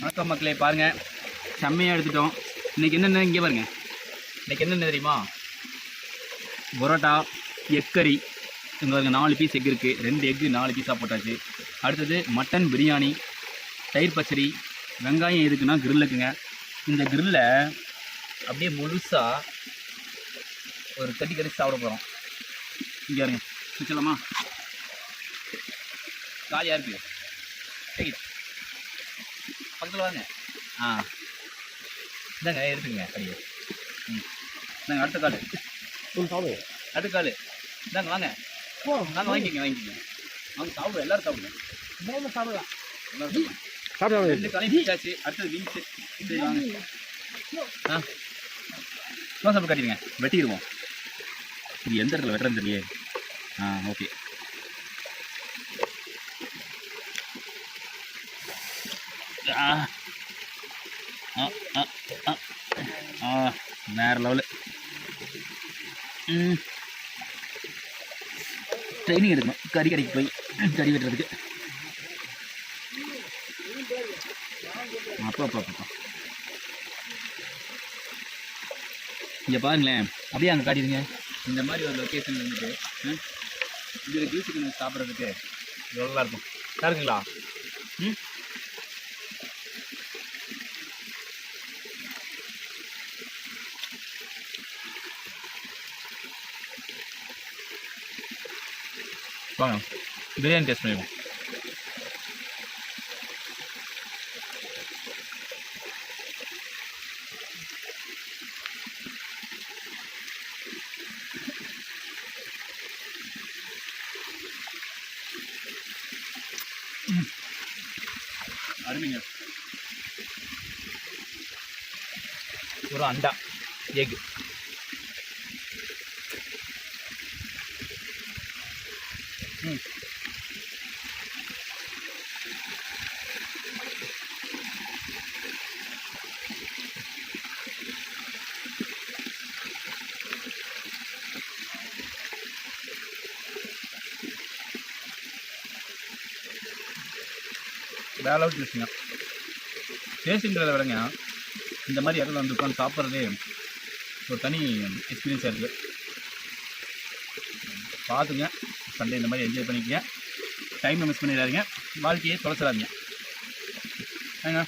வணக்கம் மக்களே, பாருங்கள் செம்மையாக எடுத்துட்டோம். இன்றைக்கி என்னென்ன இங்கே பாருங்கள். இன்றைக்கி என்னென்ன தெரியுமா? பரோட்டா, எக் கறி. இங்கே பாருங்க 4 பீஸ் எக் இருக்குது. 2 எக்கு 4 பீஸாக போட்டாச்சு. அடுத்தது மட்டன் பிரியாணி, தயிர் பச்சடி, வெங்காயம் எதுக்குன்னா கிரில்லுக்குங்க. இந்த கிரில்லை அப்படியே முழுசாக ஒரு கட்டி சாப்பிட போகிறோம். இங்கே பாருங்க, வச்சலாமா? காலியாக இருக்குது. பக்கத்தில் வாங்க. இந்தாங்க எடுத்துக்கங்க கடியை. இந்தாங்க அடுத்த கால். அடுத்த கால் இந்தாங்க வாங்க. நாங்கள் வாங்கிக்கங்க வாங்க சாப்பிடுவோம். எல்லோரும் சாப்பிடுங்க. எல்லோரும் சாப்பிடுவோம். 2 காலையும் பிடிச்சாச்சு. அடுத்தது விங்ஸு. சரி வாங்க. க்ளோஸ் அப் காட்டிடுங்க, வெட்டிடுவோம். இது எந்த இடத்துல வெட்டுறதுன்னு தெரியலையே. ஓகே. வேறு லெவலு. ட்ரைனிங் எடுக்கணும் கறி கடைக்கு போய் கறி வெட்டுறதுக்கு. அப்பா இங்கே பாருங்களேன், அப்படியே அங்கே காட்டிடுங்க. இந்த மாதிரி ஒரு லொக்கேஷன் வந்துட்டு இதில் ஜூஸ் சிக்கன் சாப்பிட்றதுக்கு நல்லா இருக்கும். பாருங்களா? வாங்க பிரியாணி டேஸ்ட் பண்ணிடுவோம். அருமைங்க. ஒரு அண்டா எக். வேலை அவுட் டேஸ்ட்டுங்க. டேஸ்ட்டுங்கிறத விடங்க, இந்த மாதிரி இடத்துல வந்து உட்காந்து சாப்பிட்றதே ஒரு தனி எக்ஸ்பீரியன்ஸாக இருக்குது. பார்த்துங்க, சண்டே இந்த மாதிரி என்ஜாய் பண்ணிக்கங்க. டைமை மிஸ் பண்ணிடாதீங்க, வாழ்க்கையே தொலைச்சிடாதீங்க. ஏங்க